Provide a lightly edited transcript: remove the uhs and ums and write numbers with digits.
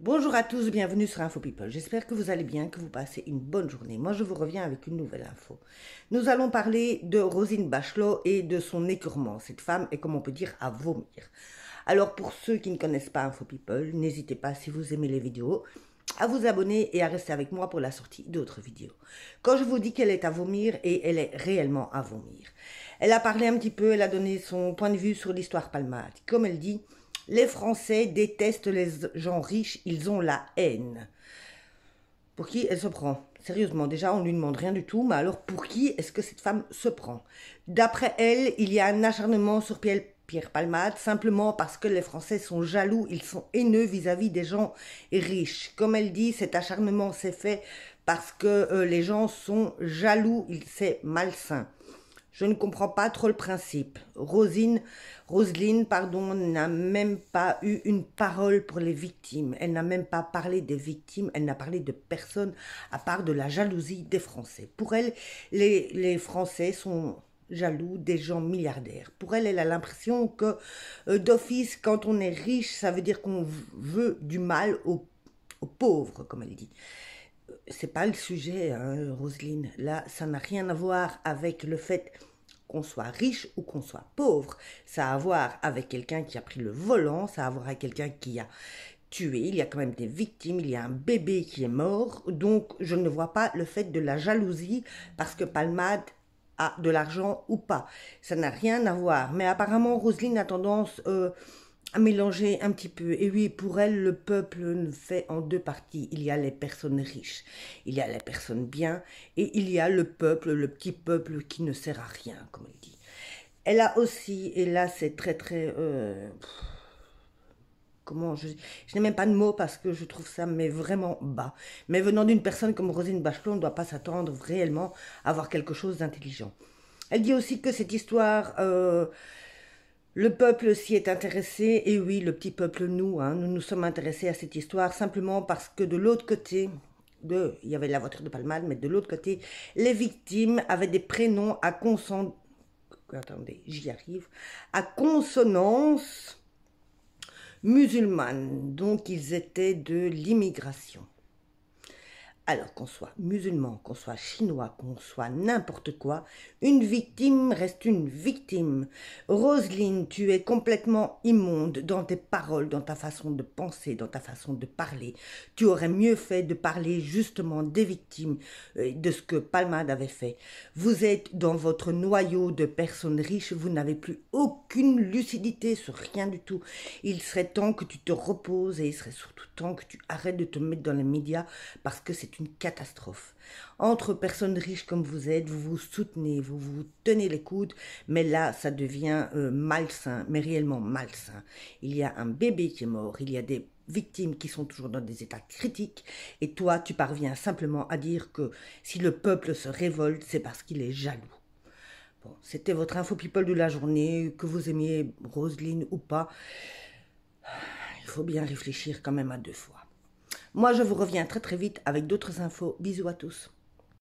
Bonjour à tous, bienvenue sur Info People. J'espère que vous allez bien, que vous passez une bonne journée. Moi, je vous reviens avec une nouvelle info. Nous allons parler de Roselyne Bachelot et de son écœurement. Cette femme est, comme on peut dire, à vomir. Alors, pour ceux qui ne connaissent pas Info People, n'hésitez pas, si vous aimez les vidéos, à vous abonner et à rester avec moi pour la sortie d'autres vidéos. Quand je vous dis qu'elle est à vomir, et elle est réellement à vomir. Elle a parlé un petit peu, elle a donné son point de vue sur l'histoire Palmade. Comme elle dit, les Français détestent les gens riches, ils ont la haine. Pour qui elle se prend? Sérieusement, déjà, on ne lui demande rien du tout, mais alors pour qui est-ce que cette femme se prend? D'après elle, il y a un acharnement sur Pierre Palmade, simplement parce que les Français sont jaloux, ils sont haineux vis-à-vis des gens riches. Comme elle dit, cet acharnement s'est fait parce que les gens sont jaloux, c'est malsain. Je ne comprends pas trop le principe. Roselyne, n'a même pas eu une parole pour les victimes. Elle n'a même pas parlé des victimes. Elle n'a parlé de personne à part de la jalousie des Français. Pour elle, les Français sont jaloux des gens milliardaires. Pour elle, elle a l'impression que d'office, quand on est riche, ça veut dire qu'on veut du mal aux pauvres, comme elle dit. C'est pas le sujet, hein, Roselyne. Là, ça n'a rien à voir avec le fait qu'on soit riche ou qu'on soit pauvre. Ça a à voir avec quelqu'un qui a pris le volant, ça a à voir avec quelqu'un qui a tué. Il y a quand même des victimes, il y a un bébé qui est mort. Donc, je ne vois pas le fait de la jalousie parce que Palmade a de l'argent ou pas. Ça n'a rien à voir. Mais apparemment, Roselyne a tendance à mélanger un petit peu. Et oui, pour elle, le peuple fait en deux parties. Il y a les personnes riches, il y a les personnes bien, et il y a le peuple, le petit peuple qui ne sert à rien, comme elle dit. Elle a aussi, et là c'est très, comment, je n'ai même pas de mots parce que je trouve ça mais vraiment bas. Mais venant d'une personne comme Roselyne Bachelot, on ne doit pas s'attendre réellement à avoir quelque chose d'intelligent. Elle dit aussi que cette histoire... le peuple s'y est intéressé, et oui, le petit peuple, nous nous sommes intéressés à cette histoire simplement parce que de l'autre côté, il y avait la voiture de Palmade, mais de l'autre côté, les victimes avaient des prénoms à consonance, attendez, j'y arrive, à consonance musulmane, donc ils étaient de l'immigration. Alors qu'on soit musulman, qu'on soit chinois, qu'on soit n'importe quoi, une victime reste une victime. Roselyne, tu es complètement immonde dans tes paroles, dans ta façon de penser, dans ta façon de parler. Tu aurais mieux fait de parler justement des victimes, de ce que Palmade avait fait. Vous êtes dans votre noyau de personnes riches, vous n'avez plus aucune lucidité sur rien du tout. Il serait temps que tu te reposes et il serait surtout temps que tu arrêtes de te mettre dans les médias parce que c'est une catastrophe. Entre personnes riches comme vous êtes, vous vous soutenez, vous vous tenez les coudes, mais là, ça devient malsain, mais réellement malsain. Il y a un bébé qui est mort, il y a des victimes qui sont toujours dans des états critiques, et toi, tu parviens simplement à dire que si le peuple se révolte, c'est parce qu'il est jaloux. Bon, c'était votre info people de la journée, que vous aimiez Roselyne ou pas. Il faut bien réfléchir quand même à deux fois. Moi, je vous reviens très vite avec d'autres infos. Bisous à tous.